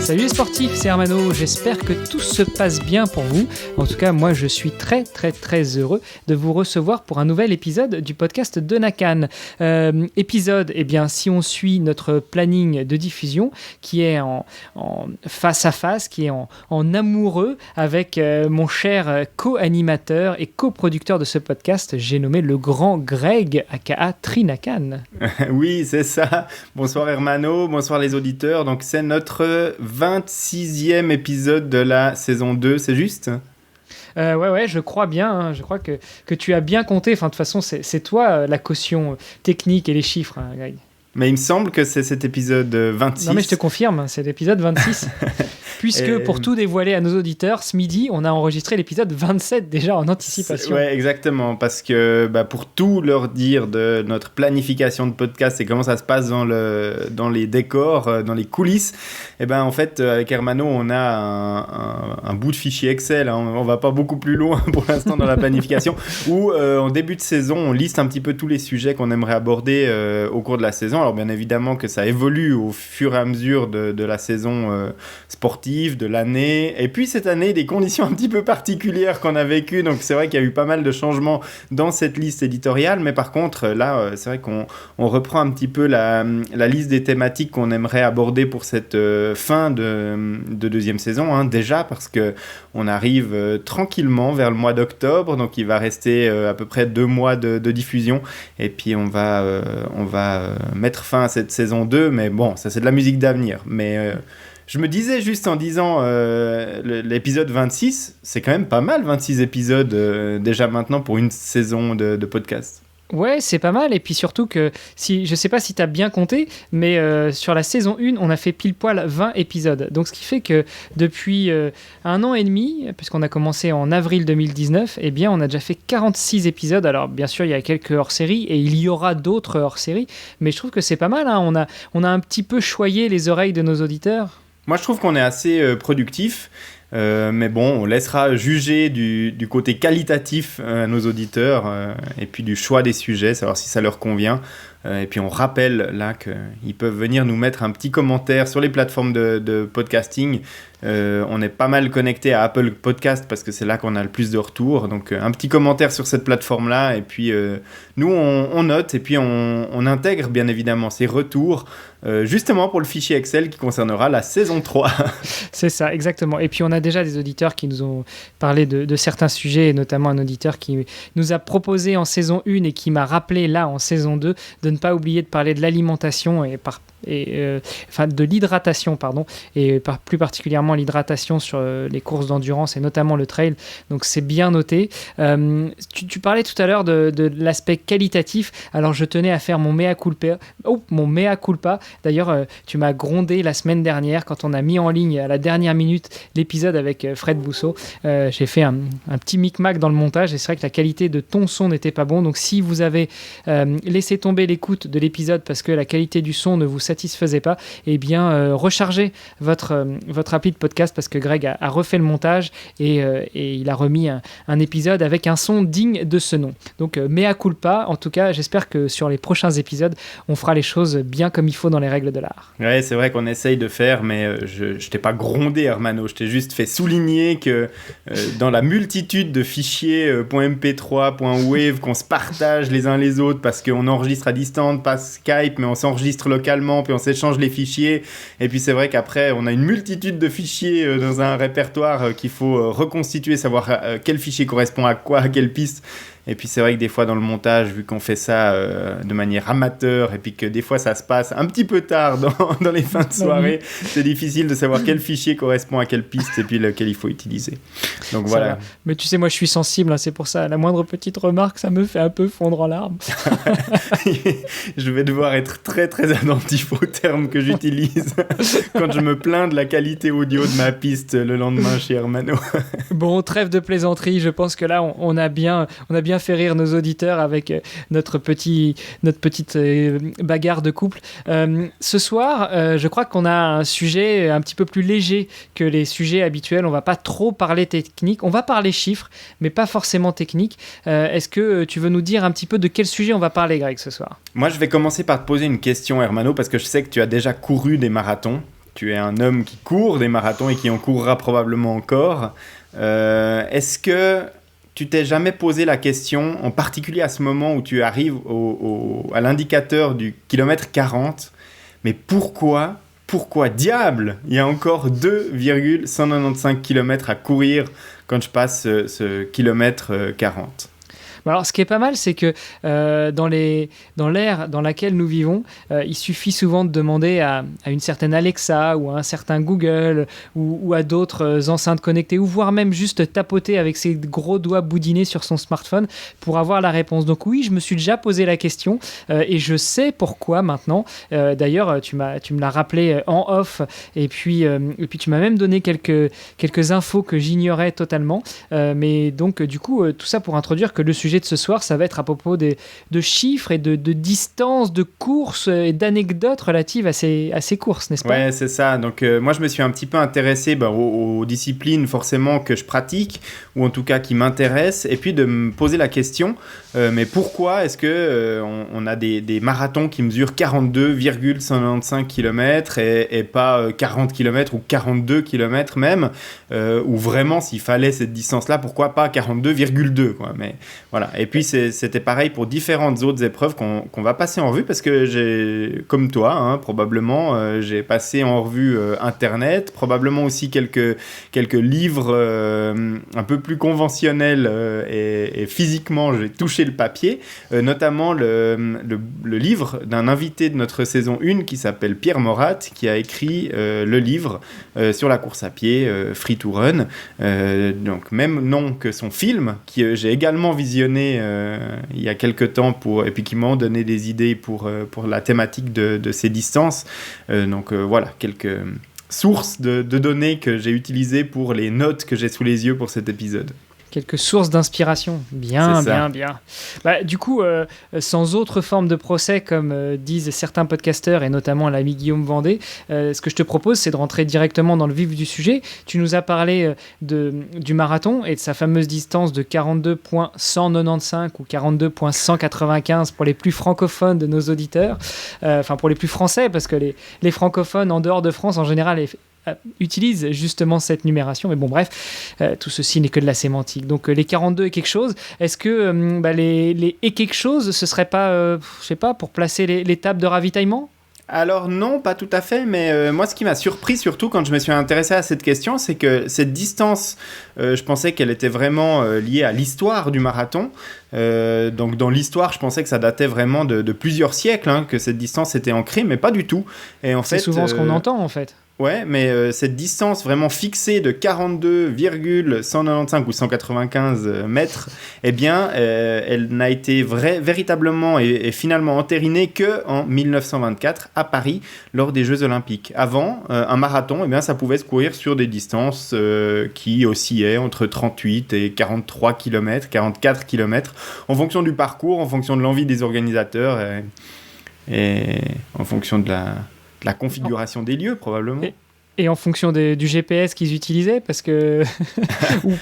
Salut les sportifs, c'est Hermano, j'espère que tout se passe bien pour vous. En tout cas, moi je suis très heureux de vous recevoir pour un nouvel épisode du podcast de Nakan. Épisode, eh bien, si on suit notre planning de diffusion, qui est en face à face, qui est en amoureux avec mon cher co-animateur et coproducteur de ce podcast, j'ai nommé le grand Greg, aka Trinakan. Oui, c'est ça. Bonsoir Hermano, bonsoir les auditeurs. Donc c'est notre 26e épisode de la saison 2, c'est juste ? Ouais, je crois bien. Hein. Je crois que tu as bien compté. Enfin, de toute façon, c'est toi la caution technique et les chiffres, hein, Greg. Mais il me semble que c'est cet épisode 26. Non, mais je te confirme, c'est l'épisode 26. Puisque, pour tout dévoiler à nos auditeurs, ce midi, on a enregistré l'épisode 27 déjà en anticipation. Ouais, exactement. Parce que pour tout leur dire de notre planification de podcast et comment ça se passe dans les décors, dans les coulisses, en fait, avec Hermano, on a un bout de fichier Excel. Hein. On va pas beaucoup plus loin pour l'instant dans la planification. Où, en début de saison, on liste un petit peu tous les sujets qu'on aimerait aborder au cours de la saison. Alors, bien évidemment que ça évolue au fur et à mesure de la saison sportive, de l'année, et puis cette année des conditions un petit peu particulières qu'on a vécues, donc c'est vrai qu'il y a eu pas mal de changements dans cette liste éditoriale, mais par contre là c'est vrai qu'on reprend un petit peu la liste des thématiques qu'on aimerait aborder pour cette fin de deuxième saison, hein, déjà parce que on arrive tranquillement vers le mois d'octobre, donc il va rester à peu près 2 mois de diffusion, et puis on va mettre fin à cette saison 2, mais bon, ça c'est de la musique d'avenir, mais je me disais juste en disant l'épisode 26, c'est quand même pas mal, 26 épisodes déjà maintenant pour une saison de podcast. Ouais, c'est pas mal. Et puis surtout que, je sais pas si tu as bien compté, mais sur la saison 1, on a fait pile poil 20 épisodes. Donc ce qui fait que depuis 1 an et demi, puisqu'on a commencé en avril 2019, eh bien on a déjà fait 46 épisodes. Alors bien sûr, il y a quelques hors-série et il y aura d'autres hors-série, mais je trouve que c'est pas mal. Hein. On a un petit peu choyé les oreilles de nos auditeurs. Moi, je trouve qu'on est assez productif, mais bon, on laissera juger du côté qualitatif à nos auditeurs et puis du choix des sujets, savoir si ça leur convient. Et puis on rappelle là qu'ils peuvent venir nous mettre un petit commentaire sur les plateformes de podcasting. On est pas mal connecté à Apple Podcast parce que c'est là qu'on a le plus de retours. Donc un petit commentaire sur cette plateforme-là. Et puis nous, on note et puis on intègre bien évidemment ces retours justement pour le fichier Excel qui concernera la saison 3. C'est ça, exactement. Et puis on a déjà des auditeurs qui nous ont parlé de certains sujets, et notamment un auditeur qui nous a proposé en saison 1 et qui m'a rappelé là en saison 2 de ne pas oublier de parler de l'alimentation de l'hydratation, et plus particulièrement l'hydratation sur les courses d'endurance et notamment le trail. Donc c'est bien noté. Tu parlais tout à l'heure de l'aspect qualitatif. Alors je tenais à faire mon mea culpa. D'ailleurs, tu m'as grondé la semaine dernière quand on a mis en ligne à la dernière minute l'épisode avec Fred Bousseau. J'ai fait un petit micmac dans le montage et c'est vrai que la qualité de ton son n'était pas bon. Donc si vous avez laissé tomber l'écoute de l'épisode parce que la qualité du son ne vous satisfaisait pas, eh bien rechargez votre appli de podcast parce que Greg a refait le montage et il a remis un épisode avec un son digne de ce nom. Donc mea culpa, en tout cas j'espère que sur les prochains épisodes on fera les choses bien comme il faut dans les règles de l'art. Ouais, c'est vrai qu'on essaye de faire, mais je t'ai pas grondé Hermano, je t'ai juste fait souligner que dans la multitude de fichiers .mp3, .wave qu'on se partage les uns les autres parce qu'on enregistre à distance, pas Skype, mais on s'enregistre localement, puis on s'échange les fichiers, et puis c'est vrai qu'après on a une multitude de fichiers dans un répertoire qu'il faut reconstituer, savoir quel fichier correspond à quoi, à quelle piste. Et puis c'est vrai que des fois dans le montage, vu qu'on fait ça de manière amateur et puis que des fois ça se passe un petit peu tard dans les fins de soirée, c'est difficile de savoir quel fichier correspond à quelle piste et puis lequel il faut utiliser. Donc voilà. Va. Mais tu sais, moi je suis sensible, hein, c'est pour ça. La moindre petite remarque, ça me fait un peu fondre en larmes. Je vais devoir être très attentif aux termes que j'utilise quand je me plains de la qualité audio de ma piste le lendemain chez Hermano. Bon, trêve de plaisanterie, je pense que là on a bien fait rire nos auditeurs avec notre petite bagarre de couple. Ce soir, je crois qu'on a un sujet un petit peu plus léger que les sujets habituels. On va pas trop parler technique, on va parler chiffres, mais pas forcément technique. Est-ce que tu veux nous dire un petit peu de quel sujet on va parler, Greg, ce soir ? Moi, je vais commencer par te poser une question, Hermano, parce que je sais que tu as déjà couru des marathons. tu es un homme qui court des marathons et qui en courra probablement encore. Est-ce que tu t'es jamais posé la question, en particulier à ce moment où tu arrives à l'indicateur du kilomètre 40, mais pourquoi diable il y a encore 2,195 km à courir quand je passe ce kilomètre 40? Alors, ce qui est pas mal, c'est que dans l'ère dans laquelle nous vivons, il suffit souvent de demander à une certaine Alexa ou à un certain Google ou à d'autres enceintes connectées, ou voire même juste tapoter avec ses gros doigts boudinés sur son smartphone pour avoir la réponse. Donc oui, je me suis déjà posé la question et je sais pourquoi maintenant. D'ailleurs, tu me l'as rappelé en off et puis tu m'as même donné quelques infos que j'ignorais totalement. Mais donc, du coup, tout ça pour introduire que le sujet de ce soir, ça va être à propos de chiffres et de distances, de courses et d'anecdotes relatives à ces courses, n'est-ce pas? Ouais, c'est ça. Donc, moi, je me suis un petit peu intéressé aux disciplines forcément que je pratique, ou en tout cas qui m'intéressent, et puis de me poser la question, mais pourquoi est-ce que on a des marathons qui mesurent 42,195 km et pas 40 km ou 42 km même, ou vraiment, s'il fallait cette distance-là, pourquoi pas 42,2 quoi. Mais voilà. Et puis c'était pareil pour différentes autres épreuves qu'on va passer en revue, parce que j'ai, comme toi, probablement, j'ai passé en revue Internet, probablement aussi quelques livres un peu plus conventionnels et physiquement j'ai touché le papier, notamment le livre d'un invité de notre saison 1 qui s'appelle Pierre Morat, qui a écrit le livre sur la course à pied, Free to Run, donc même nom que son film, que j'ai également visionné il y a quelques temps et puis qui m'ont donné des idées pour la thématique de ces distances. Donc voilà, quelques sources de données que j'ai utilisées pour les notes que j'ai sous les yeux pour cet épisode. Quelques sources d'inspiration. Bien. Du coup, sans autre forme de procès, comme disent certains podcasteurs, et notamment l'ami Guillaume Vendée, ce que je te propose, c'est de rentrer directement dans le vif du sujet. Tu nous as parlé du marathon et de sa fameuse distance de 42,195 ou 42,195 pour les plus francophones de nos auditeurs. Enfin, pour les plus français, parce que les francophones en dehors de France, en général, utilise justement cette numération, mais bon bref, tout ceci n'est que de la sémantique. Donc les 42 et quelque chose, est-ce que les et quelque chose, ce serait pas, je sais pas, pour placer les tables de ravitaillement? Alors non, pas tout à fait, mais moi ce qui m'a surpris surtout quand je me suis intéressé à cette question, c'est que cette distance, je pensais qu'elle était vraiment liée à l'histoire du marathon. Donc dans l'histoire, je pensais que ça datait vraiment de plusieurs siècles, que cette distance était ancrée, mais pas du tout. Et en fait, c'est souvent ce qu'on entend en fait. Ouais, mais cette distance vraiment fixée de 42,195 ou 195 mètres, eh bien, elle n'a été véritablement et finalement entérinée qu'en 1924 à Paris lors des Jeux Olympiques. Avant, un marathon, eh bien, ça pouvait se courir sur des distances qui oscillaient entre 38 et 43 km, 44 km, en fonction du parcours, en fonction de l'envie des organisateurs et en fonction de la configuration des lieux, probablement. Et en fonction du GPS qu'ils utilisaient, parce que ou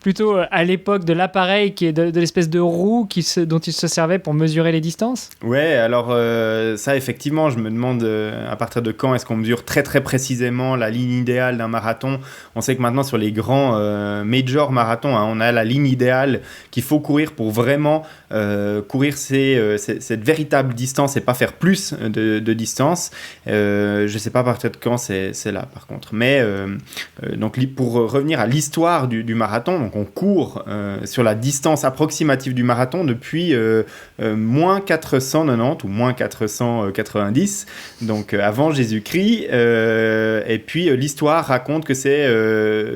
plutôt à l'époque de l'appareil qui est de l'espèce de roue dont ils se servaient pour mesurer les distances. Ouais, alors ça effectivement, je me demande à partir de quand est-ce qu'on mesure très très précisément la ligne idéale d'un marathon. On sait que maintenant sur les grands major marathons, on a la ligne idéale qu'il faut courir pour vraiment courir cette véritable distance et pas faire plus de distance. Je sais pas à partir de quand c'est là. Par contre. Mais donc, pour revenir à l'histoire du marathon, donc on court sur la distance approximative du marathon depuis moins 490 ou moins 490, donc avant Jésus-Christ. Et puis l'histoire raconte que c'est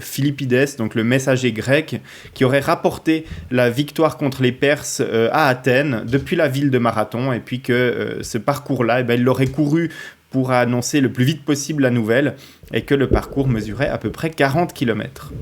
Philippides, donc le messager grec, qui aurait rapporté la victoire contre les Perses à Athènes depuis la ville de Marathon, et puis que ce parcours-là, il l'aurait couru pour annoncer le plus vite possible la nouvelle, et que le parcours mesurait à peu près 40 km.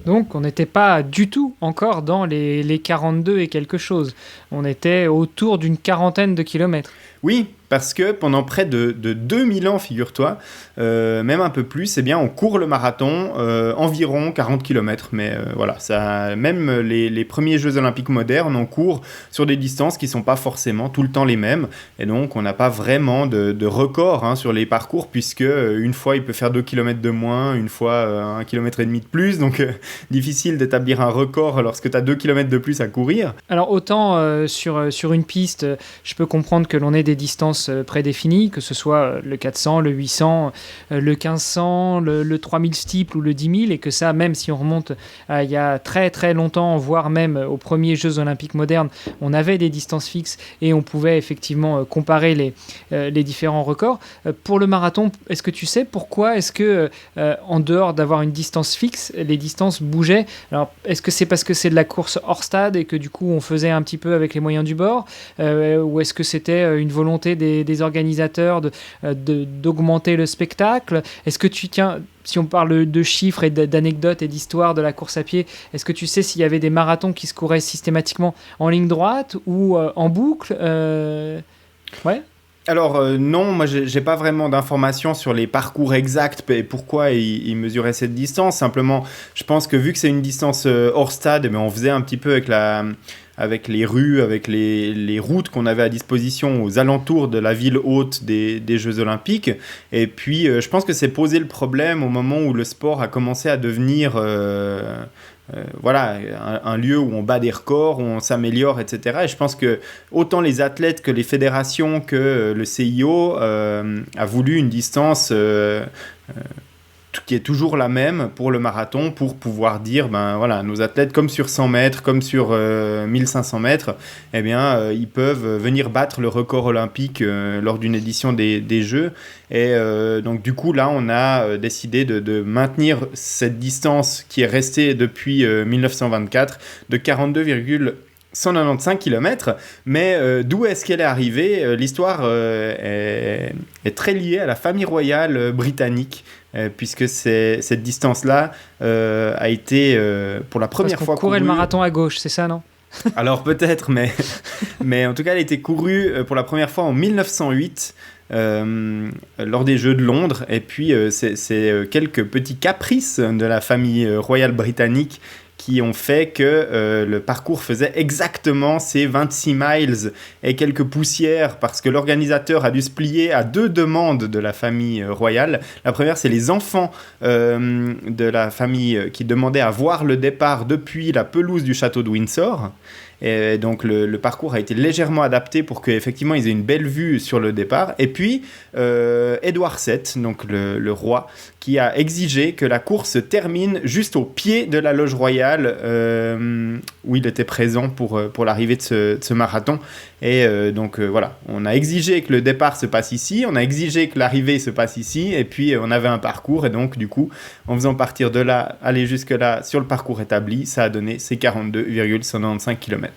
Donc on n'était pas du tout encore dans les 42 et quelque chose. On était autour d'une quarantaine de kilomètres. Oui, parce que pendant près de 2000 ans, figure-toi, même un peu plus, eh bien, on court le marathon environ 40 km. Mais voilà, ça, même les premiers Jeux olympiques modernes, on court sur des distances qui ne sont pas forcément tout le temps les mêmes. Et donc, on n'a pas vraiment de record sur les parcours, puisque une fois, il peut faire 2 km de moins, une fois, 1,5 km de plus. Donc, difficile d'établir un record lorsque tu as 2 km de plus à courir. Alors, autant sur une piste, je peux comprendre que l'on ait des distances prédéfinies, que ce soit le 400, le 800, le 1500, le 3000 steeple ou le 10 000, et que ça, même si on remonte il y a très très longtemps, voire même aux premiers Jeux olympiques modernes, on avait des distances fixes et on pouvait effectivement comparer les différents records. Pour le marathon, est-ce que tu sais pourquoi est-ce que, en dehors d'avoir une distance fixe, les distances bougeaient? Alors, est-ce que c'est parce que c'est de la course hors stade et que du coup on faisait un petit peu avec les moyens du bord, ou est-ce que c'était une volonté des organisateurs d'augmenter le spectacle? Est-ce que si on parle de chiffres et d'anecdotes et d'histoires de la course à pied, est-ce que tu sais s'il y avait des marathons qui se couraient systématiquement en ligne droite ou en boucle? Ouais. Alors non, moi j'ai pas vraiment d'informations sur les parcours exacts et pourquoi ils mesuraient cette distance. Simplement, je pense que vu que c'est une distance hors stade, on faisait un petit peu avec les rues, avec les routes qu'on avait à disposition aux alentours de la ville haute des Jeux Olympiques. Et puis, je pense que c'est posé le problème au moment où le sport a commencé à devenir un lieu où on bat des records, où on s'améliore, etc. Et je pense que autant les athlètes que les fédérations que le CIO a voulu une distance qui est toujours la même pour le marathon, pour pouvoir dire, nos athlètes, comme sur 100 mètres, comme sur 1500 mètres, ils peuvent venir battre le record olympique lors d'une édition des Jeux. Et donc, du coup, là, on a décidé de maintenir cette distance qui est restée depuis 1924 de 42,195 km, mais d'où est-ce qu'elle est arrivée? L'histoire est très liée à la famille royale britannique, puisque cette distance-là a été pour la première fois courait le marathon à gauche, c'est ça, non? Alors peut-être, mais en tout cas, elle a été courue pour la première fois en 1908. Lors des Jeux de Londres, et puis c'est quelques petits caprices de la famille royale britannique qui ont fait que le parcours faisait exactement ces 26 miles et quelques poussières, parce que l'organisateur a dû se plier à 2 demandes de la famille royale. La première, c'est les enfants de la famille qui demandaient à voir le départ depuis la pelouse du château de Windsor. Et donc le parcours a été légèrement adapté pour qu'effectivement ils aient une belle vue sur le départ. Et puis Édouard VII, donc le roi, qui a exigé que la course se termine juste au pied de la loge royale où il était présent pour l'arrivée de ce marathon. Et donc voilà, on a exigé que le départ se passe ici, on a exigé que l'arrivée se passe ici, et puis on avait un parcours, et donc du coup, en faisant partir de là, aller jusque là sur le parcours établi, ça a donné ces 42,195 km.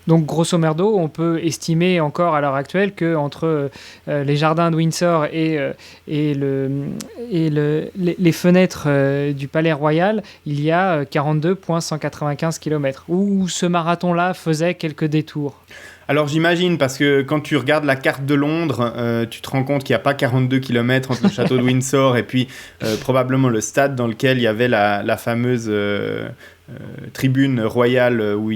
Donc, grosso merdo, on peut estimer encore à l'heure actuelle qu'entre les jardins de Windsor et les fenêtres du Palais Royal, il y a 42,195 km, où ce marathon-là faisait quelques détours. Alors j'imagine, parce que quand tu regardes la carte de Londres, tu te rends compte qu'il n'y a pas 42 km entre le château de Windsor et puis probablement le stade dans lequel il y avait la fameuse tribune royale où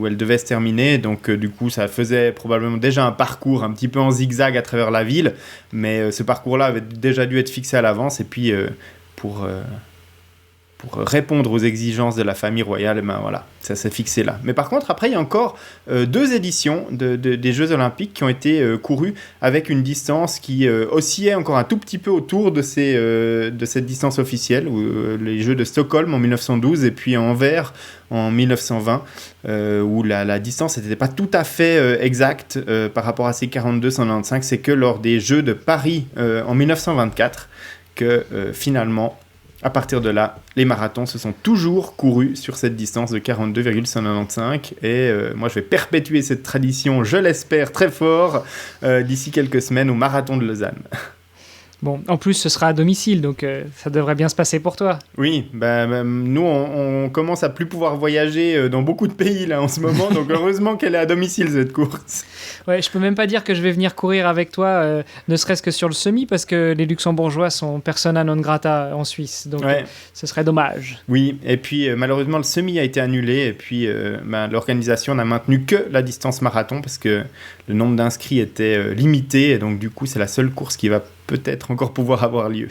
elle devait se terminer. Donc du coup, ça faisait probablement déjà un parcours un petit peu en zigzag à travers la ville, mais ce parcours-là avait déjà dû être fixé à l'avance. Et puis pour répondre aux exigences de la famille royale, voilà, ça s'est fixé là. Mais par contre, après, il y a encore 2 éditions des Jeux Olympiques qui ont été courues avec une distance qui oscillait encore un tout petit peu autour de cette distance officielle, les Jeux de Stockholm en 1912 et puis Anvers en 1920, où la distance n'était pas tout à fait exacte par rapport à ces 42,195. C'est que lors des Jeux de Paris en 1924 que finalement, à partir de là, les marathons se sont toujours courus sur cette distance de 42,195. Et moi, je vais perpétuer cette tradition, je l'espère très fort, d'ici quelques semaines au marathon de Lausanne. Bon, en plus, ce sera à domicile, donc ça devrait bien se passer pour toi. Oui, nous, on commence à plus pouvoir voyager dans beaucoup de pays là en ce moment, donc heureusement qu'elle est à domicile cette course. Ouais, je peux même pas dire que je vais venir courir avec toi, ne serait-ce que sur le semi, parce que les Luxembourgeois sont persona non grata en Suisse, donc ce serait dommage. Oui, et puis malheureusement le semi a été annulé, et puis l'organisation n'a maintenu que la distance marathon, parce que le nombre d'inscrits était limité, et donc du coup c'est la seule course qui va peut-être encore pouvoir avoir lieu.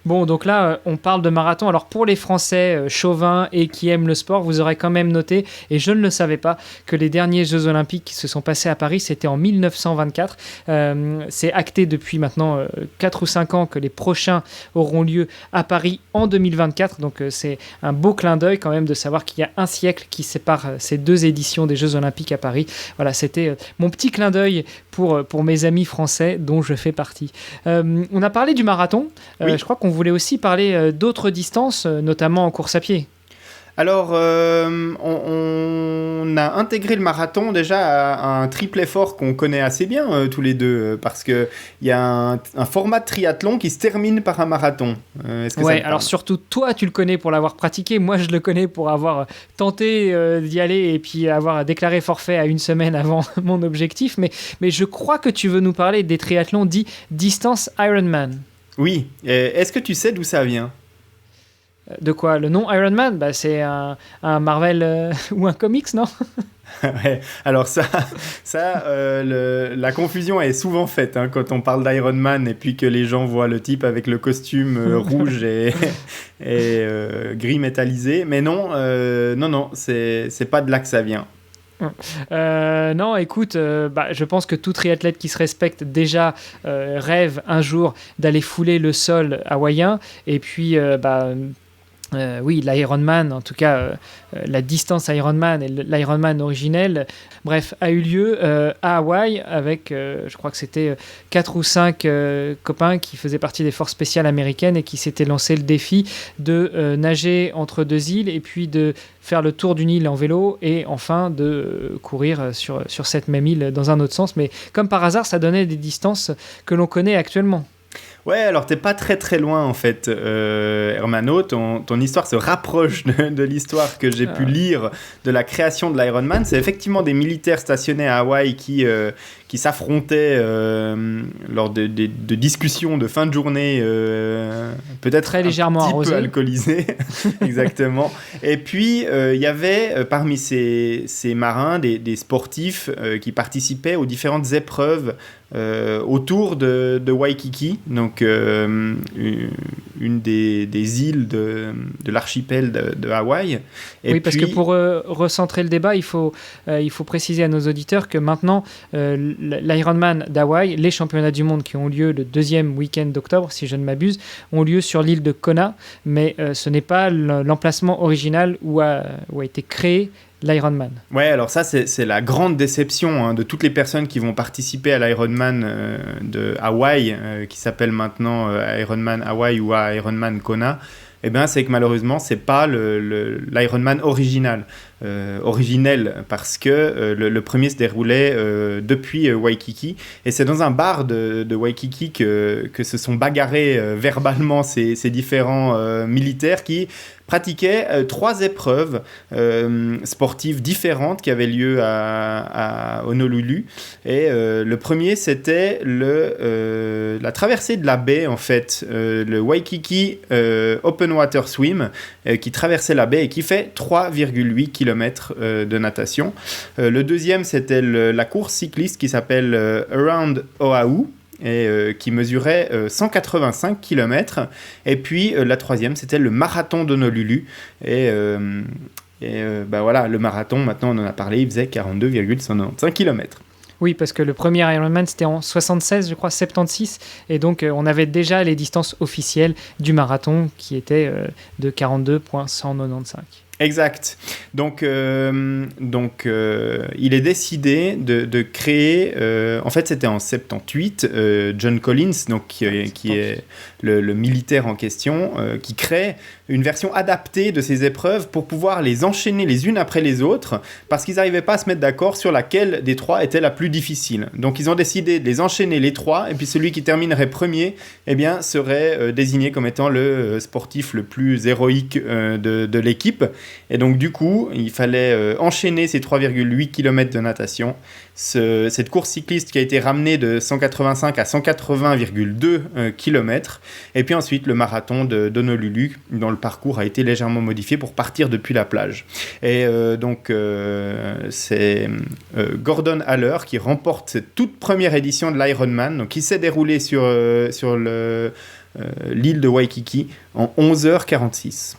Bon, donc là, on parle de marathon. Alors, pour les Français chauvins et qui aiment le sport, vous aurez quand même noté, et je ne le savais pas, que les derniers Jeux Olympiques qui se sont passés à Paris, c'était en 1924. C'est acté depuis maintenant 4 ou 5 ans que les prochains auront lieu à Paris en 2024. Donc, c'est un beau clin d'œil quand même de savoir qu'il y a un siècle qui sépare ces 2 éditions des Jeux Olympiques à Paris. Voilà, c'était mon petit clin d'œil pour mes amis français dont je fais partie. On a parlé du marathon. Oui. Je crois qu'on voulait aussi parler d'autres distances, notamment en course à pied. Alors, on a intégré le marathon déjà à un triple effort qu'on connaît assez bien tous les deux, parce qu'il y a un format de triathlon qui se termine par un marathon. Est-ce que ça te parle ? Alors surtout toi, tu le connais pour l'avoir pratiqué. Moi, je le connais pour avoir tenté d'y aller et puis avoir déclaré forfait à une semaine avant mon objectif. Mais je crois que tu veux nous parler des triathlons dits distance Ironman. Oui. Est-ce que tu sais d'où ça vient ? De quoi ? Le nom Ironman ? C'est un Marvel ou un comics, non ? Ouais. Alors la confusion est souvent faite quand on parle d'Iron Man et puis que les gens voient le type avec le costume rouge et gris métallisé. Mais non, c'est pas de là que ça vient. Non, écoute, je pense que tout triathlète qui se respecte déjà rêve un jour d'aller fouler le sol hawaïen. Et puis, oui, l'Ironman, en tout cas la distance Ironman et l'Ironman originel, bref, a eu lieu à Hawaï avec, je crois que c'était 4 ou 5 copains qui faisaient partie des forces spéciales américaines et qui s'étaient lancé le défi de nager entre 2 îles et puis de faire le tour d'une île en vélo et enfin de courir sur cette même île dans un autre sens. Mais comme par hasard, ça donnait des distances que l'on connaît actuellement. Ouais, alors t'es pas très très loin en fait, Hermano. Ton histoire se rapproche de l'histoire que j'ai pu lire de la création de l'Ironman. C'est effectivement des militaires stationnés à Hawaï qui s'affrontaient lors de discussions de fin de journée, peut-être très légèrement un petit peu arrosées. Alcoolisés. Exactement. Et puis il y avait parmi ces marins des sportifs qui participaient aux différentes épreuves autour de Waikiki, donc une des îles de l'archipel de Hawaï. Et parce que pour recentrer le débat, il faut préciser à nos auditeurs que maintenant, l'Ironman d'Hawaï, les championnats du monde qui ont lieu le 2e week-end d'octobre, si je ne m'abuse, ont lieu sur l'île de Kona, mais ce n'est pas l'emplacement original où a été créé l'Ironman. Ouais, alors ça, c'est la grande déception de toutes les personnes qui vont participer à l'Ironman de Hawaï, qui s'appelle maintenant Ironman Hawaï ou Ironman Kona. Eh bien, c'est que malheureusement, c'est pas l'Ironman originel, parce que le premier se déroulait depuis Waikiki, et c'est dans un bar de Waikiki que se sont bagarrés verbalement ces différents militaires qui pratiquaient 3 épreuves sportives différentes qui avaient lieu à Honolulu. Et le premier, c'était la traversée de la baie, en fait, le Waikiki Open Water Swim, qui traversait la baie et qui fait 3,8 km de natation. Le deuxième, c'était la course cycliste qui s'appelle Around Oahu, et qui mesurait 185 km. Et puis la troisième, c'était le marathon d'Honolulu. Et voilà, le marathon, maintenant on en a parlé, il faisait 42,195 km. Oui, parce que le premier Ironman, c'était en 76, je crois, 76. Et donc, on avait déjà les distances officielles du marathon qui étaient de 42,195. Exact. Donc, il est décidé de créer. En fait, c'était en 78. John Collins, donc qui est le militaire en question, qui crée une version adaptée de ces épreuves pour pouvoir les enchaîner les unes après les autres, parce qu'ils n'arrivaient pas à se mettre d'accord sur laquelle des trois était la plus difficile. Donc, ils ont décidé de les enchaîner les trois, et puis celui qui terminerait premier, eh bien, serait désigné comme étant le sportif le plus héroïque de l'équipe. Et donc, du coup, il fallait enchaîner ces 3,8 km de natation. Cette course cycliste qui a été ramenée de 185 à 180,2 km. Et puis ensuite, le marathon d'Honolulu, dont le parcours a été légèrement modifié pour partir depuis la plage. Et c'est Gordon Haller qui remporte cette toute première édition de l'Ironman, donc qui s'est déroulée sur l'île de Waikiki en 11h46.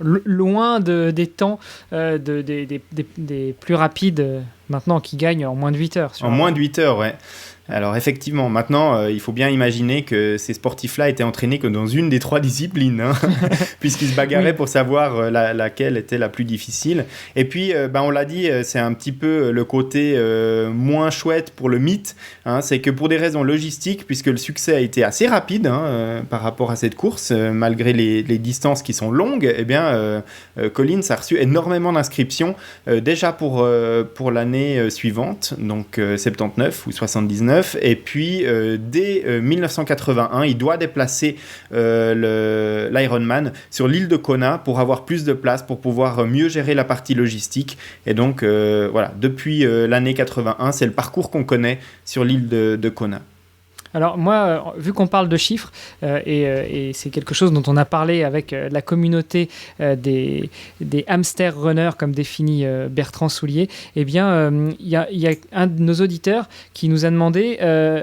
Loin des temps des plus rapides maintenant qui gagnent en moins de 8 heures. Moins de 8 heures, ouais. Alors effectivement, maintenant, il faut bien imaginer que ces sportifs-là étaient entraînés que dans une des trois disciplines, hein, puisqu'ils se bagarraient pour savoir laquelle était la plus difficile. Et puis, on l'a dit, c'est un petit peu le côté moins chouette pour le mythe, hein, c'est que pour des raisons logistiques, puisque le succès a été assez rapide par rapport à cette course, malgré les distances qui sont longues, eh bien, Collins a reçu énormément d'inscriptions déjà pour l'année suivante, donc 79 ou 79. Et puis, dès 1981, il doit déplacer l'Ironman sur l'île de Kona pour avoir plus de place, pour pouvoir mieux gérer la partie logistique. Et donc, depuis l'année 81, c'est le parcours qu'on connaît sur l'île de Kona. Alors moi, vu qu'on parle de chiffres, et c'est quelque chose dont on a parlé avec la communauté des hamster runners, comme définit Bertrand Soulier, eh bien, il y a un de nos auditeurs qui nous a demandé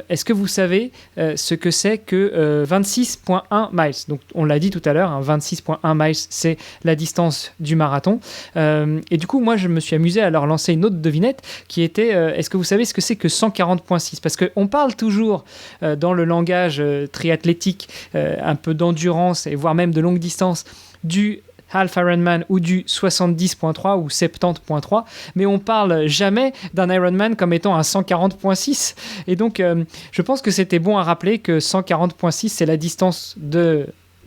est-ce que vous savez ce que c'est que 26,1 miles. Donc on l'a dit tout à l'heure, 26,1 miles, c'est la distance du marathon. Et du coup, moi, je me suis amusé à leur lancer une autre devinette qui était est-ce que vous savez ce que c'est que 140,6 ? Parce qu'on parle toujours dans le langage triathlétique, un peu d'endurance et voire même de longue distance, du Half Ironman ou du 70.3 ou 70.3, mais on parle jamais d'un Ironman comme étant un 140.6. Et donc, je pense que c'était bon à rappeler que 140.6, c'est la distance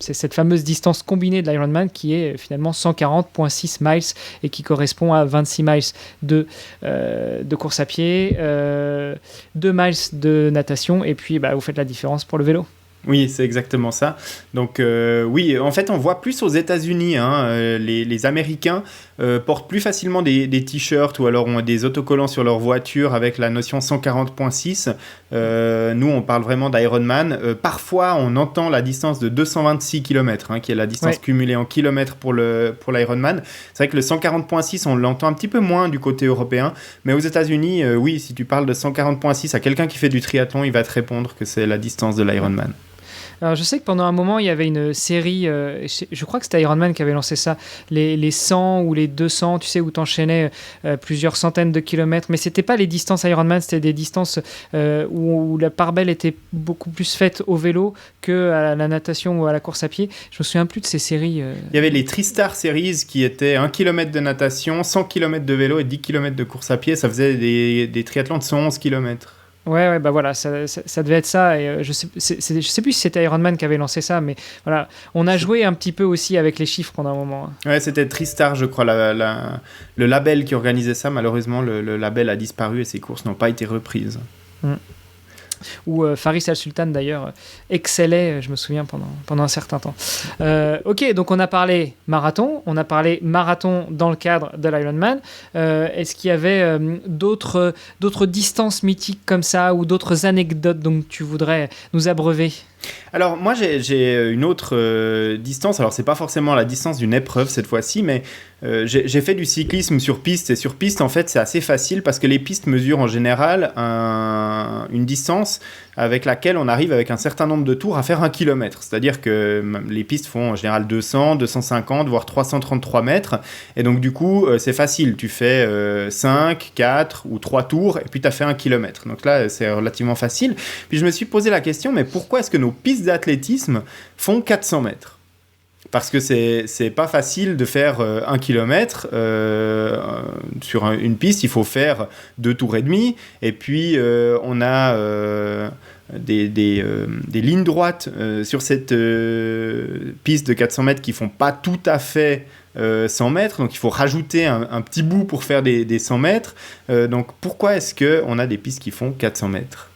c'est cette fameuse distance combinée de l'Ironman qui est finalement 140,6 miles et qui correspond à 26 miles de course à pied, 2 miles de natation, et puis vous faites la différence pour le vélo. Oui, c'est exactement ça. Donc oui, en fait, on voit plus aux États-Unis, les Américains portent plus facilement des t-shirts ou alors ont des autocollants sur leur voiture avec la notion 140.6. Nous, on parle vraiment d'Ironman. Parfois, on entend la distance de 226 km, qui est la distance cumulée en kilomètres pour l'Ironman. C'est vrai que le 140.6, on l'entend un petit peu moins du côté européen. Mais aux États-Unis, oui, si tu parles de 140.6 à quelqu'un qui fait du triathlon, il va te répondre que c'est la distance de l'Ironman. Alors, je sais que pendant un moment, il y avait une série, je crois que c'était Ironman qui avait lancé ça, les 100 ou les 200, tu sais, où tu enchaînais plusieurs centaines de kilomètres. Mais ce n'était pas les distances Ironman, c'était des distances où la part belle était beaucoup plus faite au vélo qu'à la natation ou à la course à pied. Je me souviens plus de ces séries. Il y avait les Tristar Series qui étaient 1 km de natation, 100 km de vélo et 10 km de course à pied. Ça faisait des triathlons de 111 km. Ouais, voilà, ça devait être ça. Et je sais plus si c'était Ironman qui avait lancé ça, mais voilà, on a joué un petit peu aussi avec les chiffres pendant un moment. Ouais, c'était Tristar, je crois, le label qui organisait ça. Malheureusement, le label a disparu et ses courses n'ont pas été reprises. Où Faris Al-Sultan d'ailleurs excellait, je me souviens, pendant un certain temps. Ok, donc on a parlé marathon dans le cadre de l'Ironman. Est-ce qu'il y avait d'autres distances mythiques comme ça ou d'autres anecdotes dont tu voudrais nous abreuver ? Alors moi j'ai une autre distance, alors c'est pas forcément la distance d'une épreuve cette fois-ci, mais j'ai fait du cyclisme sur piste, et sur piste en fait c'est assez facile parce que les pistes mesurent en général une distance avec laquelle on arrive avec un certain nombre de tours à faire 1 kilomètre, c'est-à-dire que les pistes font en général 200, 250 voire 333 mètres, et donc du coup c'est facile, tu fais 5, 4 ou 3 tours et puis tu as fait 1 kilomètre, donc là c'est relativement facile. Puis je me suis posé la question, mais pourquoi est-ce que nos pistes d'athlétisme font 400 mètres ? parce que c'est pas facile de faire 1 kilomètre sur une piste. Il faut faire 2 tours et demi, et puis on a des lignes droites sur cette piste de 400 mètres qui font pas tout à fait 100 mètres, donc il faut rajouter un petit bout pour faire des 100 mètres. Donc pourquoi est-ce qu'on a des pistes qui font 400 mètres ?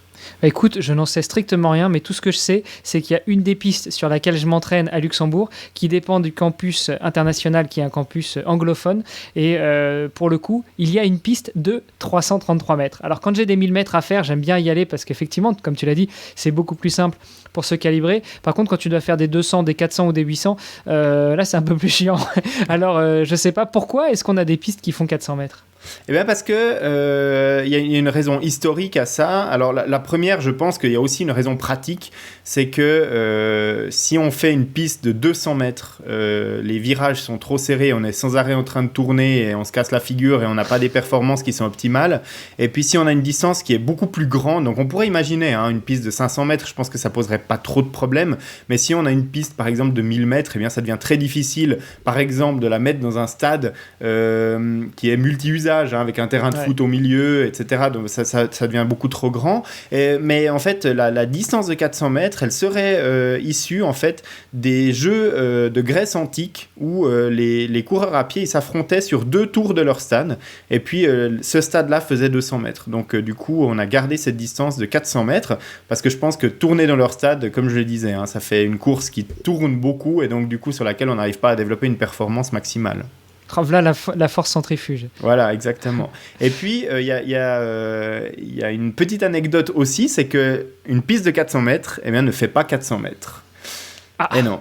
Écoute, je n'en sais strictement rien, mais tout ce que je sais, c'est qu'il y a une des pistes sur laquelle je m'entraîne à Luxembourg qui dépend du campus international, qui est un campus anglophone. Et pour le coup, il y a une piste de 333 mètres. Alors quand j'ai des 1000 mètres à faire, j'aime bien y aller parce qu'effectivement, comme tu l'as dit, c'est beaucoup plus simple pour se calibrer. Par contre, quand tu dois faire des 200, des 400 ou des 800, là, c'est un peu plus chiant. Alors, je ne sais pas pourquoi est-ce qu'on a des pistes qui font 400 mètres. Eh bien parce que y a une raison historique à ça. Alors la première, je pense qu'il y a aussi une raison pratique, c'est que si on fait une piste de 200 mètres, les virages sont trop serrés, on est sans arrêt en train de tourner et on se casse la figure et on n'a pas des performances qui sont optimales. Et puis si on a une distance qui est beaucoup plus grande, donc on pourrait imaginer une piste de 500 mètres, je pense que ça poserait pas trop de problèmes. Mais si on a une piste par exemple de 1000 mètres, eh bien ça devient très difficile, par exemple, de la mettre dans un stade qui est multi-usage, avec un terrain de foot au milieu, etc. Donc ça devient beaucoup trop grand. Mais en fait, la distance de 400 mètres, elle serait issue en fait des jeux de Grèce antique où les coureurs à pied ils s'affrontaient sur 2 tours de leur stade. Et puis ce stade-là faisait 200 mètres. Donc du coup, on a gardé cette distance de 400 mètres parce que je pense que tourner dans leur stade, comme je le disais, ça fait une course qui tourne beaucoup et donc du coup sur laquelle on n'arrive pas à développer une performance maximale. Là, la force centrifuge. Voilà, exactement. Et puis, il y a une petite anecdote aussi, c'est qu'une piste de 400 mètres ne fait pas 400 mètres. Et non.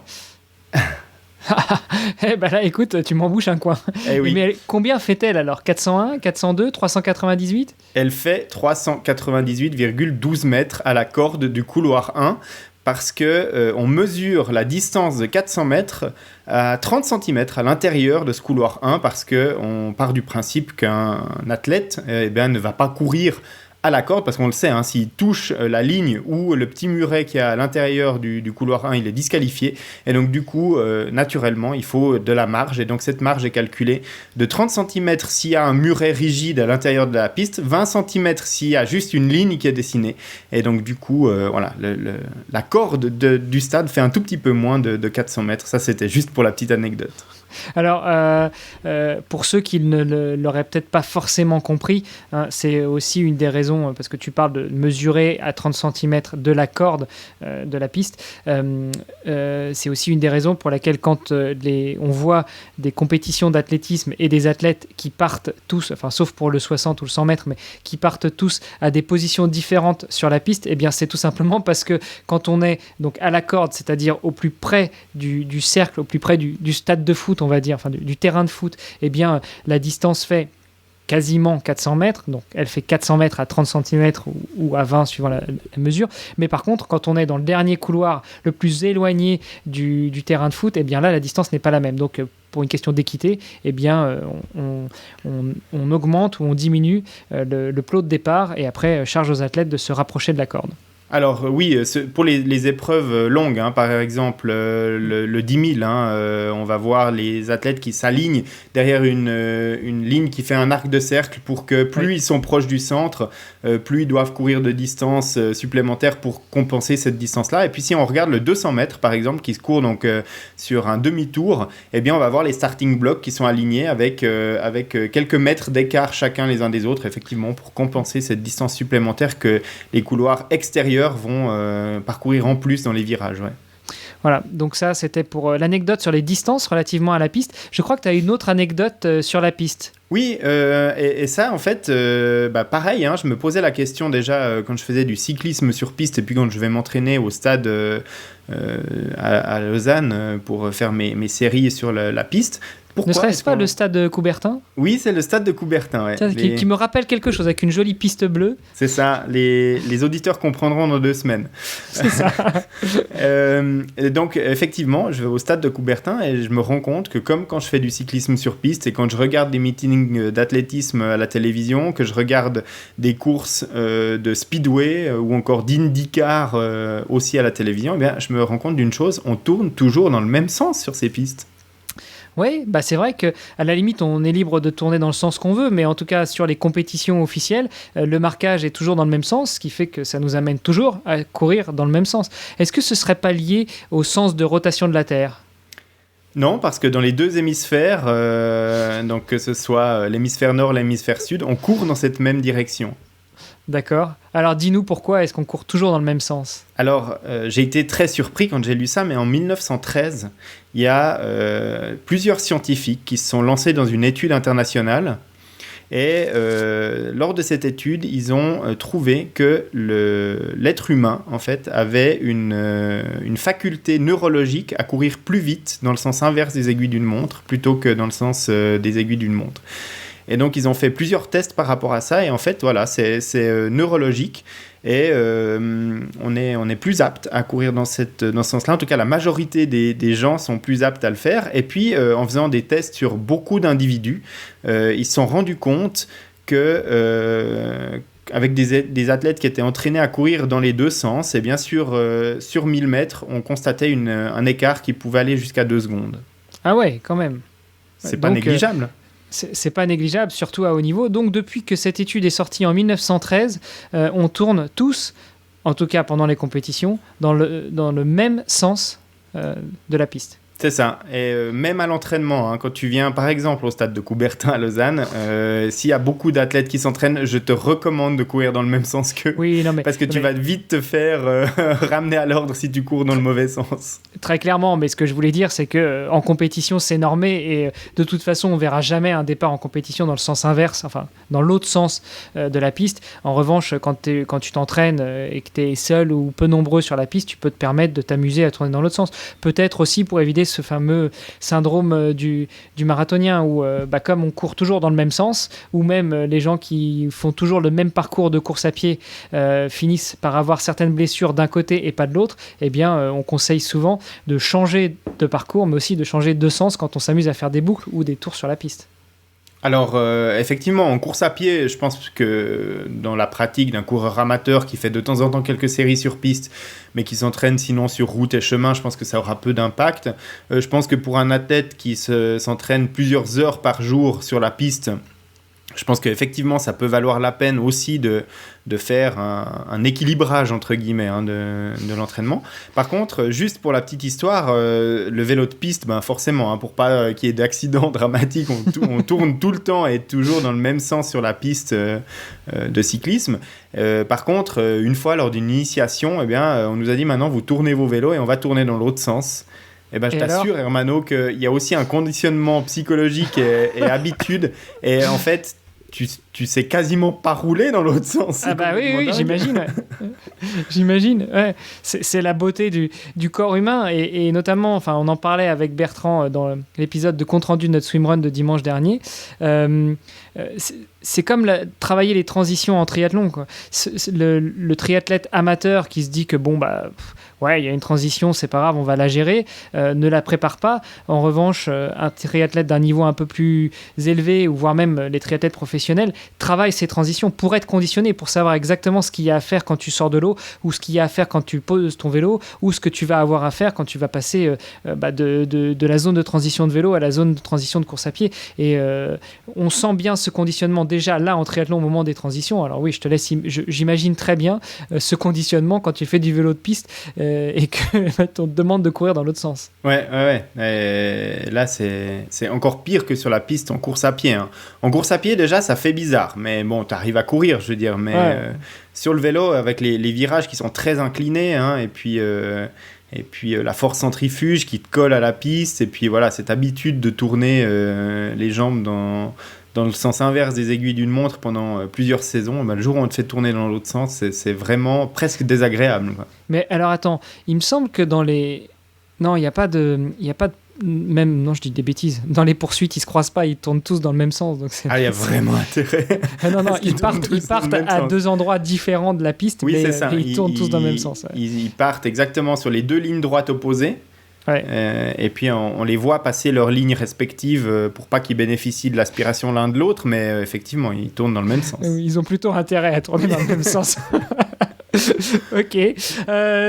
Là, écoute, tu m'embouches un coin. Oui. Mais combien fait-elle alors ? 401, 402, 398 ? Elle fait 398,12 mètres à la corde du couloir 1. Parce qu'on mesure la distance de 400 mètres à 30 cm à l'intérieur de ce couloir 1 parce qu'on part du principe qu'un athlète ne va pas courir à la corde parce qu'on le sait, s'il touche la ligne ou le petit muret qui est à l'intérieur du couloir 1, il est disqualifié. Et donc du coup, naturellement, il faut de la marge. Et donc cette marge est calculée de 30 cm s'il y a un muret rigide à l'intérieur de la piste, 20 cm s'il y a juste une ligne qui est dessinée. Et donc du coup, la corde du stade fait un tout petit peu moins de 400 mètres. Ça, c'était juste pour la petite anecdote. Alors, pour ceux qui ne l'auraient peut-être pas forcément compris, c'est aussi une des raisons, parce que tu parles de mesurer à 30 cm de la corde de la piste, c'est aussi une des raisons pour laquelle quand on voit des compétitions d'athlétisme et des athlètes qui partent tous, enfin sauf pour le 60 ou le 100 mètres, mais qui partent tous à des positions différentes sur la piste, eh bien c'est tout simplement parce que quand on est donc à la corde, c'est-à-dire au plus près du cercle, au plus près du stade de foot, on va dire, enfin du terrain de foot, eh bien la distance fait quasiment 400 mètres, donc elle fait 400 mètres à 30 cm ou à 20 suivant la mesure, mais par contre quand on est dans le dernier couloir le plus éloigné du terrain de foot, eh bien là la distance n'est pas la même, donc pour une question d'équité, eh bien on augmente ou on diminue le plot de départ et après charge aux athlètes de se rapprocher de la corde. Alors oui, pour les épreuves longues, par exemple le 10 000, on va voir les athlètes qui s'alignent derrière une ligne qui fait un arc de cercle pour que plus ils sont proches du centre, plus ils doivent courir de distance supplémentaire pour compenser cette distance-là. Et puis si on regarde le 200 mètres par exemple, qui se court donc sur un demi-tour, eh bien on va voir les starting blocks qui sont alignés avec quelques mètres d'écart chacun les uns des autres, effectivement pour compenser cette distance supplémentaire que les couloirs extérieurs vont parcourir en plus dans les virages. Ouais. Voilà, donc ça c'était pour l'anecdote sur les distances relativement à la piste. Je crois que tu as une autre anecdote sur la piste. Oui, et ça en fait, pareil, je me posais la question déjà quand je faisais du cyclisme sur piste et puis quand je vais m'entraîner au stade à Lausanne pour faire mes séries sur la piste. Pourquoi ne serait-ce pas le stade Coubertin ? Oui, c'est le stade de Coubertin. Ouais. Qui me rappelle quelque chose, avec une jolie piste bleue. C'est ça, les auditeurs comprendront dans 2 semaines. C'est ça. Donc, effectivement, je vais au stade de Coubertin et je me rends compte que comme quand je fais du cyclisme sur piste et quand je regarde des meetings meetings d'athlétisme à la télévision, que je regarde des courses de speedway ou encore d'IndyCar aussi à la télévision, eh bien, je me rends compte d'une chose, on tourne toujours dans le même sens sur ces pistes. Oui, bah c'est vrai qu'à la limite, on est libre de tourner dans le sens qu'on veut, mais en tout cas, sur les compétitions officielles, le marquage est toujours dans le même sens, ce qui fait que ça nous amène toujours à courir dans le même sens. Est-ce que ce ne serait pas lié au sens de rotation de la Terre ? Non, parce que dans les deux hémisphères, donc que ce soit l'hémisphère nord, l'hémisphère sud, on court dans cette même direction. D'accord. Alors dis-nous pourquoi est-ce qu'on court toujours dans le même sens ? Alors, j'ai été très surpris quand j'ai lu ça, mais en 1913, il y a plusieurs scientifiques qui se sont lancés dans une étude internationale. Et lors de cette étude, ils ont trouvé que l'être humain, en fait, avait une faculté neurologique à courir plus vite dans le sens inverse des aiguilles d'une montre, plutôt que dans le sens des aiguilles d'une montre. Et donc, ils ont fait plusieurs tests par rapport à ça. Et en fait, voilà, c'est neurologique. Et on est plus apte à courir dans ce sens-là. En tout cas, la majorité des gens sont plus aptes à le faire. Et puis, en faisant des tests sur beaucoup d'individus, ils se sont rendus compte que... avec des athlètes qui étaient entraînés à courir dans les deux sens, et bien sûr, sur 1000 mètres, on constatait un écart qui pouvait aller jusqu'à 2 secondes. Ah ouais, quand même. C'est pas négligeable. C'est pas négligeable, surtout à haut niveau. Donc, depuis que cette étude est sortie en 1913, on tourne tous, en tout cas pendant les compétitions, dans le même sens de la piste. C'est ça. Et même à l'entraînement, quand tu viens par exemple au stade de Coubertin à Lausanne, s'il y a beaucoup d'athlètes qui s'entraînent, je te recommande de courir dans le même sens qu'eux. Oui, non, mais, parce que tu vas vite te faire ramener à l'ordre si tu cours dans le mauvais sens. Très clairement, mais ce que je voulais dire, c'est qu'en compétition, c'est normé et de toute façon, on ne verra jamais un départ en compétition dans le sens inverse, enfin dans l'autre sens de la piste. En revanche, quand tu t'entraînes et que tu es seul ou peu nombreux sur la piste, tu peux te permettre de t'amuser à tourner dans l'autre sens. Peut-être aussi pour éviter ce fameux syndrome du marathonien où comme on court toujours dans le même sens, ou même les gens qui font toujours le même parcours de course à pied finissent par avoir certaines blessures d'un côté et pas de l'autre, eh bien on conseille souvent de changer de parcours, mais aussi de changer de sens quand on s'amuse à faire des boucles ou des tours sur la piste. Alors, effectivement, en course à pied, je pense que dans la pratique d'un coureur amateur qui fait de temps en temps quelques séries sur piste, mais qui s'entraîne sinon sur route et chemin, je pense que ça aura peu d'impact. Je pense que pour un athlète qui s'entraîne plusieurs heures par jour sur la piste, je pense qu'effectivement, ça peut valoir la peine aussi de faire un équilibrage, entre guillemets, de l'entraînement. Par contre, juste pour la petite histoire, le vélo de piste, forcément, pour pas qu'il y ait d'accidents dramatiques, on tourne tout le temps et toujours dans le même sens sur la piste de cyclisme. Par contre, une fois, lors d'une initiation, on nous a dit maintenant, vous tournez vos vélos et on va tourner dans l'autre sens. Je t'assure, Hermano, qu'il y a aussi un conditionnement psychologique et habitude. Et en fait, tu sais quasiment pas rouler dans l'autre sens. Ah bah oui, j'imagine. Ouais. J'imagine. Ouais. C'est la beauté du corps humain et notamment, enfin, on en parlait avec Bertrand dans l'épisode de compte rendu de notre swimrun de dimanche dernier. C'est comme travailler les transitions en triathlon, quoi. Le triathlète amateur qui se dit que il y a une transition, c'est pas grave, on va la gérer, ne la prépare pas. En revanche, un triathlète d'un niveau un peu plus élevé, ou voire même les triathlètes professionnels, travaillent ces transitions pour être conditionnés, pour savoir exactement ce qu'il y a à faire quand tu sors de l'eau, ou ce qu'il y a à faire quand tu poses ton vélo, ou ce que tu vas avoir à faire quand tu vas passer de la zone de transition de vélo à la zone de transition de course à pied. Et on sent bien ce conditionnement déjà là en triathlon au moment des transitions. Alors oui, je te laisse, j'imagine très bien ce conditionnement quand tu fais du vélo de piste et qu'on te demande de courir dans l'autre sens. Ouais. Et là, c'est encore pire que sur la piste en course à pied. En course à pied, déjà, ça fait bizarre. Mais bon, tu arrives à courir, je veux dire. Mais sur le vélo, avec les virages qui sont très inclinés, et puis la force centrifuge qui te colle à la piste, et puis voilà, cette habitude de tourner les jambes dans le sens inverse des aiguilles d'une montre pendant plusieurs saisons, le jour où on te fait tourner dans l'autre sens, c'est vraiment presque désagréable, quoi. Mais alors attends, il me semble que dans les... Non, il n'y a pas de... Même, non, je dis des bêtises. Dans les poursuites, ils ne se croisent pas, ils tournent tous dans le même sens. Donc il y a vraiment intérêt. Non, ils partent à deux endroits différents de la piste, oui, mais c'est ça. ils tournent tous dans le même sens. Ouais. Ils partent exactement sur les deux lignes droites opposées. Ouais. Et puis on les voit passer leurs lignes respectives pour pas qu'ils bénéficient de l'aspiration l'un de l'autre, mais effectivement, ils tournent dans le même sens. Ils ont plutôt intérêt à tourner dans le même sens. Ok.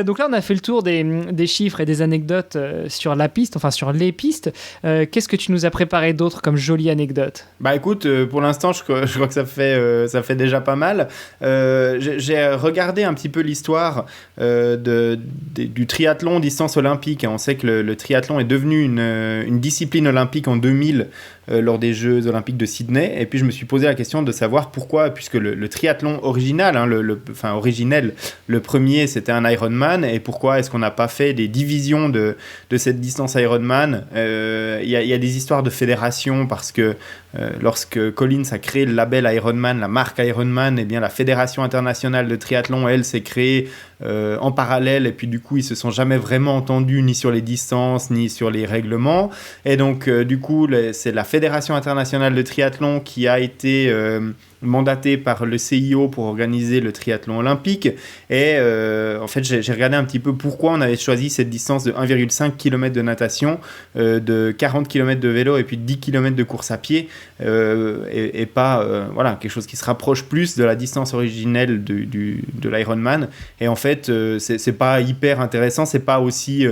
Donc là, on a fait le tour des chiffres et des anecdotes sur la piste, enfin sur les pistes. Qu'est-ce que tu nous as préparé d'autre comme jolie anecdote ? Bah écoute, pour l'instant, je crois que ça fait déjà pas mal. J'ai regardé un petit peu l'histoire du triathlon distance olympique. On sait que le triathlon est devenu une discipline olympique en 2000 lors des Jeux olympiques de Sydney. Et puis je me suis posé la question de savoir pourquoi, puisque le triathlon original, originel, le premier c'était un Ironman, et pourquoi est-ce qu'on n'a pas fait des divisions de cette distance Ironman. Il y a des histoires de fédération, parce que lorsque Collins a créé le label Ironman, la marque Ironman, eh bien la Fédération internationale de triathlon, elle, s'est créée en parallèle, et puis du coup ils se sont jamais vraiment entendus ni sur les distances ni sur les règlements, et donc du coup c'est la Fédération internationale de triathlon qui a été mandaté par le CIO pour organiser le triathlon olympique. Et en fait, j'ai regardé un petit peu pourquoi on avait choisi cette distance de 1,5 km de natation, de 40 km de vélo et puis 10 km de course à pied, et pas quelque chose qui se rapproche plus de la distance originelle de l'Ironman. Et en fait, c'est pas hyper intéressant, c'est pas aussi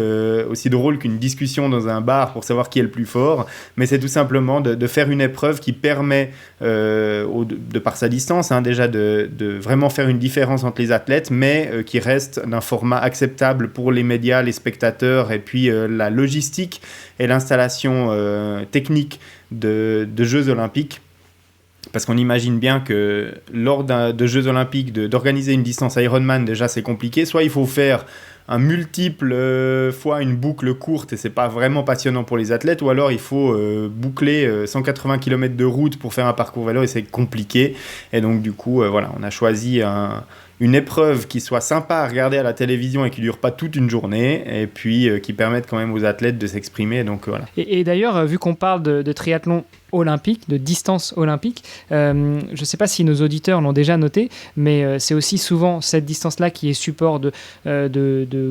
drôle qu'une discussion dans un bar pour savoir qui est le plus fort, mais c'est tout simplement de faire une épreuve qui permet de par sa distance, déjà de vraiment faire une différence entre les athlètes, mais qui reste d'un format acceptable pour les médias, les spectateurs, et puis la logistique et l'installation technique de Jeux olympiques. Parce qu'on imagine bien que lors de Jeux olympiques, d'organiser une distance Ironman, déjà c'est compliqué. Soit il faut faire un multiple fois une boucle courte et c'est pas vraiment passionnant pour les athlètes, ou alors il faut boucler 180 km de route pour faire un parcours vélo et c'est compliqué. Et donc du coup, on a choisi une épreuve qui soit sympa à regarder à la télévision et qui dure pas toute une journée, et puis qui permette quand même aux athlètes de s'exprimer. Donc voilà. Et d'ailleurs, vu qu'on parle de triathlon olympique, de distance olympique, je ne sais pas si nos auditeurs l'ont déjà noté, mais c'est aussi souvent cette distance-là qui est support de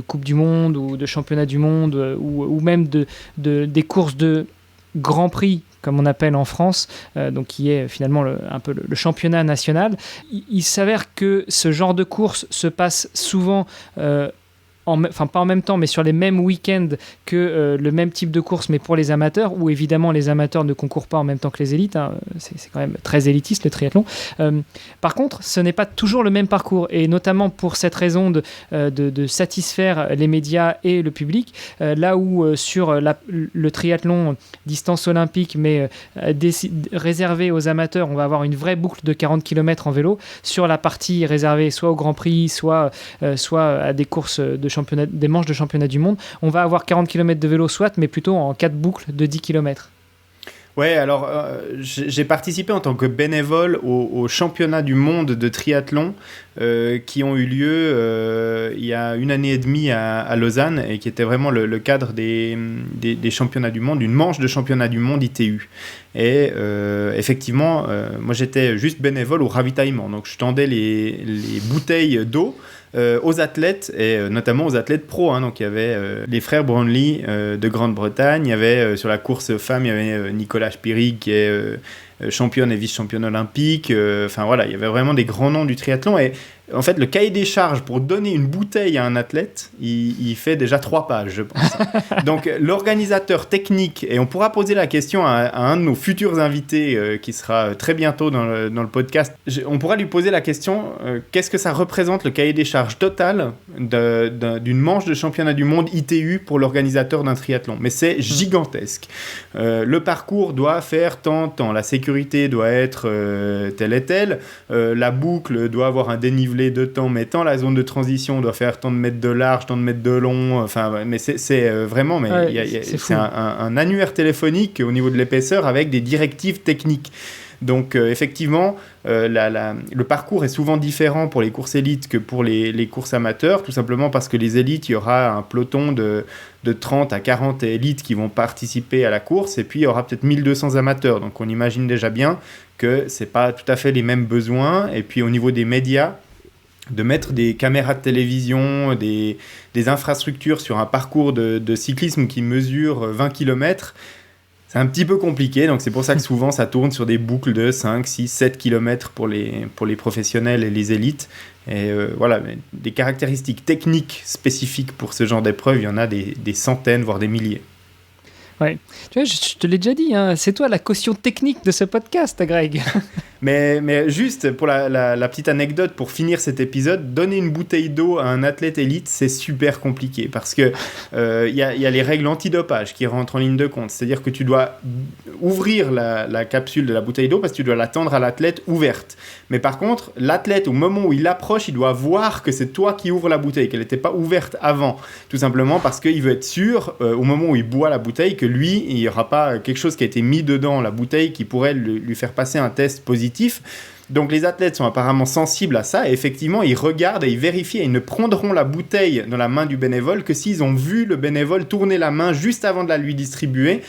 Coupe du Monde ou de Championnat du Monde, ou même des courses de Grand Prix, comme on appelle en France, donc qui est finalement un peu le championnat national. Il s'avère que ce genre de course se passe souvent pas en même temps, mais sur les mêmes week-ends que le même type de course, mais pour les amateurs, où évidemment les amateurs ne concourent pas en même temps que les élites. C'est quand même très élitiste le triathlon. Par contre, ce n'est pas toujours le même parcours, et notamment pour cette raison de satisfaire les médias et le public, là où sur le triathlon distance olympique, mais réservé aux amateurs, on va avoir une vraie boucle de 40 km en vélo, sur la partie réservée soit au Grand Prix, soit à des courses des manches de championnat du monde, on va avoir 40 km de vélo soit, mais plutôt en 4 boucles de 10 km. Ouais, alors j'ai participé en tant que bénévole au championnat du monde de triathlon qui ont eu lieu il y a 1 année et demie à Lausanne, et qui était vraiment le cadre des championnats du monde, une manche de championnat du monde ITU. Et effectivement, moi j'étais juste bénévole au ravitaillement, donc je tendais les bouteilles d'eau aux athlètes, et notamment aux athlètes pros. Donc il y avait les frères Brownlee de Grande-Bretagne, il y avait sur la course femmes, il y avait Nicolas Spirig qui est championne et vice-championne olympique. Il y avait vraiment des grands noms du triathlon. Et en fait, le cahier des charges pour donner une bouteille à un athlète, il fait déjà 3 pages, je pense. Donc, l'organisateur technique, et on pourra poser la question à un de nos futurs invités qui sera très bientôt dans le podcast, on pourra lui poser la question, qu'est-ce que ça représente le cahier des charges total d'une manche de championnat du monde ITU pour l'organisateur d'un triathlon. Mais c'est gigantesque. Le parcours doit faire tant, la sécurité doit être telle et telle, la boucle doit avoir un dénivelé de temps, mais tant la zone de transition doit faire tant de mètres de large, tant de mètres de long, mais c'est vraiment, c'est un annuaire téléphonique au niveau de l'épaisseur avec des directives techniques. Donc effectivement, le parcours est souvent différent pour les courses élites que pour les courses amateurs, tout simplement parce que les élites, il y aura un peloton de 30 à 40 élites qui vont participer à la course, et puis il y aura peut-être 1200 amateurs. Donc on imagine déjà bien que c'est pas tout à fait les mêmes besoins. Et puis au niveau des médias, de mettre des caméras de télévision, des infrastructures sur un parcours de cyclisme qui mesure 20 km, c'est un petit peu compliqué. Donc c'est pour ça que souvent ça tourne sur des boucles de 5, 6, 7 km pour les professionnels et les élites. Et voilà, des caractéristiques techniques spécifiques pour ce genre d'épreuve, il y en a des centaines, voire des milliers. Ouais. Tu vois, je te l'ai déjà dit, hein, c'est toi la caution technique de ce podcast, Greg. Mais juste pour la petite anecdote, pour finir cet épisode, donner une bouteille d'eau à un athlète élite, c'est super compliqué parce que y a les règles antidopage qui rentrent en ligne de compte. C'est-à-dire que tu dois ouvrir la capsule de la bouteille d'eau parce que tu dois la tendre à l'athlète ouverte. Mais par contre, l'athlète, au moment où il approche, il doit voir que c'est toi qui ouvres la bouteille, qu'elle n'était pas ouverte avant. Tout simplement parce qu'il veut être sûr, au moment où il boit la bouteille, que lui, il n'y aura pas quelque chose qui a été mis dedans la bouteille qui pourrait lui faire passer un test positif. Donc les athlètes sont apparemment sensibles à ça et effectivement ils regardent et ils vérifient et ils ne prendront la bouteille dans la main du bénévole que s'ils ont vu le bénévole tourner la main juste avant de la lui distribuer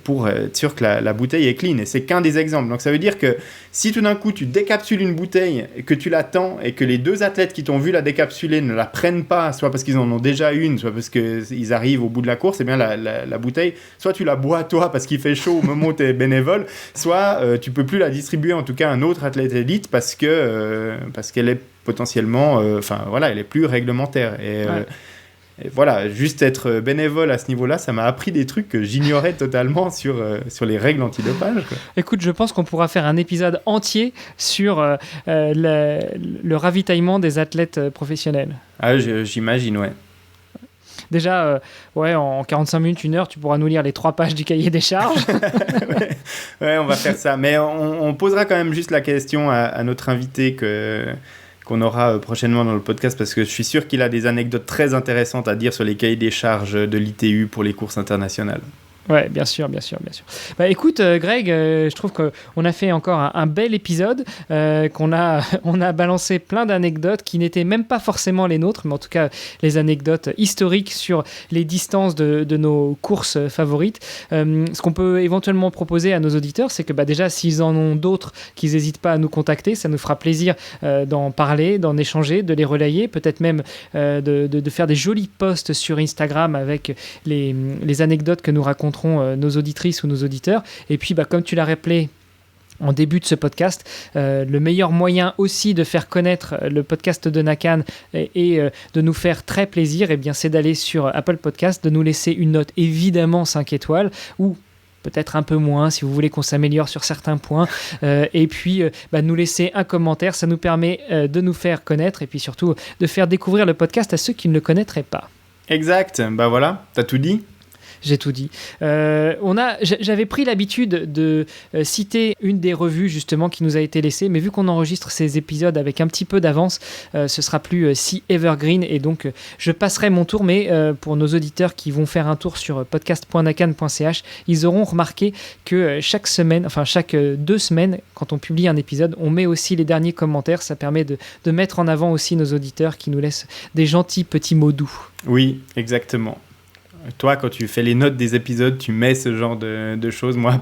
pour être sûr que la bouteille est clean. Et c'est qu'un des exemples. Donc ça veut dire que si tout d'un coup tu décapsules une bouteille, que tu la tends et que les deux athlètes qui t'ont vu la décapsuler ne la prennent pas, soit parce qu'ils en ont déjà une, soit parce qu'ils arrivent au bout de la course, et bien la bouteille, soit tu la bois toi parce qu'il fait chaud au moment où tu es bénévole, soit tu peux plus la distribuer en tout cas à un autre athlète élite parce qu'elle est potentiellement, elle est plus réglementaire. Et voilà, juste être bénévole à ce niveau-là, ça m'a appris des trucs que j'ignorais totalement sur les règles antidopage, quoi. Écoute, je pense qu'on pourra faire un épisode entier sur le ravitaillement des athlètes professionnels. Ah, j'imagine, ouais. Déjà, en 45 minutes, 1 heure, tu pourras nous lire les 3 pages du cahier des charges. ouais, on va faire ça. Mais on posera quand même juste la question à notre invité qu'on aura prochainement dans le podcast parce que je suis sûr qu'il a des anecdotes très intéressantes à dire sur les cahiers des charges de l'ITU pour les courses internationales. Ouais, bien sûr. Bah écoute, Greg, je trouve qu'on a fait encore un bel épisode, on a balancé plein d'anecdotes qui n'étaient même pas forcément les nôtres, mais en tout cas les anecdotes historiques sur les distances de nos courses favorites. Ce qu'on peut éventuellement proposer à nos auditeurs, c'est que déjà, s'ils en ont d'autres, qu'ils n'hésitent pas à nous contacter, ça nous fera plaisir d'en parler, d'en échanger, de les relayer, peut-être même de faire des jolis posts sur Instagram avec les anecdotes que nous raconterons nos auditrices ou nos auditeurs. Et puis, comme tu l'as rappelé en début de ce podcast, le meilleur moyen aussi de faire connaître le podcast de Nakan et de nous faire très plaisir, c'est d'aller sur Apple Podcast, de nous laisser une note évidemment 5 étoiles ou peut-être un peu moins si vous voulez qu'on s'améliore sur certains points, et puis nous laisser un commentaire, ça nous permet de nous faire connaître et puis surtout de faire découvrir le podcast à ceux qui ne le connaîtraient pas. Exact, voilà, t'as tout dit. J'ai tout dit. J'avais pris l'habitude de citer une des revues justement qui nous a été laissée, mais vu qu'on enregistre ces épisodes avec un petit peu d'avance, ce sera plus si evergreen et donc je passerai mon tour. Mais pour nos auditeurs qui vont faire un tour sur podcast.nakan.ch, ils auront remarqué que chaque 2 semaines, quand on publie un épisode, on met aussi les derniers commentaires. Ça permet de mettre en avant aussi nos auditeurs qui nous laissent des gentils petits mots doux. Oui, exactement. Toi, quand tu fais les notes des épisodes, tu mets ce genre de choses. Moi,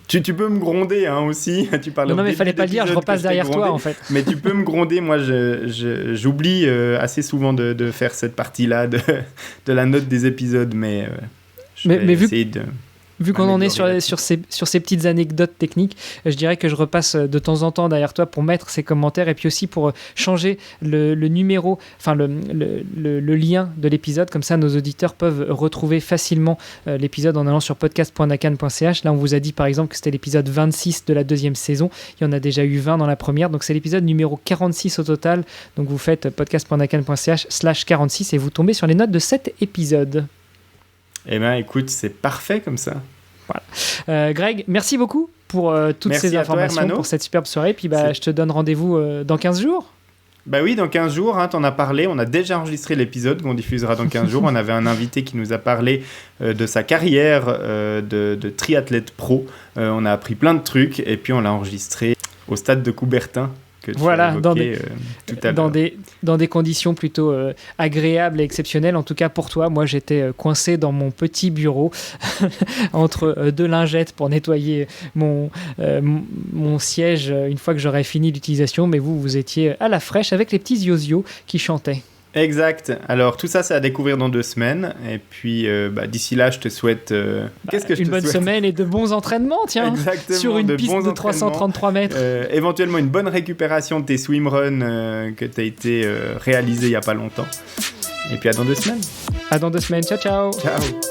tu peux me gronder aussi. Tu parles non, mais il fallait pas le dire, je repasse derrière toi, en fait. Mais tu peux me gronder. Moi, j'oublie assez souvent de faire cette partie-là de la note des épisodes. Mais je vais essayer de... Vu qu'on en est sur ces petites anecdotes techniques, je dirais que je repasse de temps en temps derrière toi pour mettre ces commentaires et puis aussi pour changer le numéro, le lien de l'épisode. Comme ça, nos auditeurs peuvent retrouver facilement l'épisode en allant sur podcast.nakan.ch. Là, on vous a dit par exemple que c'était l'épisode 26 de la 2e saison. Il y en a déjà eu 20 dans la première. Donc, c'est l'épisode numéro 46 au total. Donc, vous faites podcast.nakan.ch/46 et vous tombez sur les notes de cet épisode. Eh bien, écoute, c'est parfait comme ça. Voilà. Greg, merci beaucoup pour toutes ces informations, pour cette superbe soirée. Puis je te donne rendez-vous dans 15 jours. Oui, dans 15 jours, t'en as parlé. On a déjà enregistré l'épisode qu'on diffusera dans 15 jours. On avait un invité qui nous a parlé de sa carrière de triathlète pro. On a appris plein de trucs et puis on l'a enregistré au stade de Coubertin, que tu voilà, as évoquées tout à l'heure. Dans des conditions plutôt agréables et exceptionnelles. En tout cas, pour toi, moi, j'étais coincé dans mon petit bureau entre deux lingettes pour nettoyer mon siège une fois que j'aurais fini l'utilisation. Mais vous étiez à la fraîche avec les petits yozio qui chantaient. Exact. Alors, tout ça, c'est à découvrir dans 2 semaines. Et puis, d'ici là, je te souhaite... une bonne semaine et de bons entraînements, tiens. Exactement, sur une piste de 333 mètres. Éventuellement, une bonne récupération de tes swimruns que tu as été réalisé il n'y a pas longtemps. Et puis, à dans 2 semaines. À dans 2 semaines. Ciao, ciao. Ciao.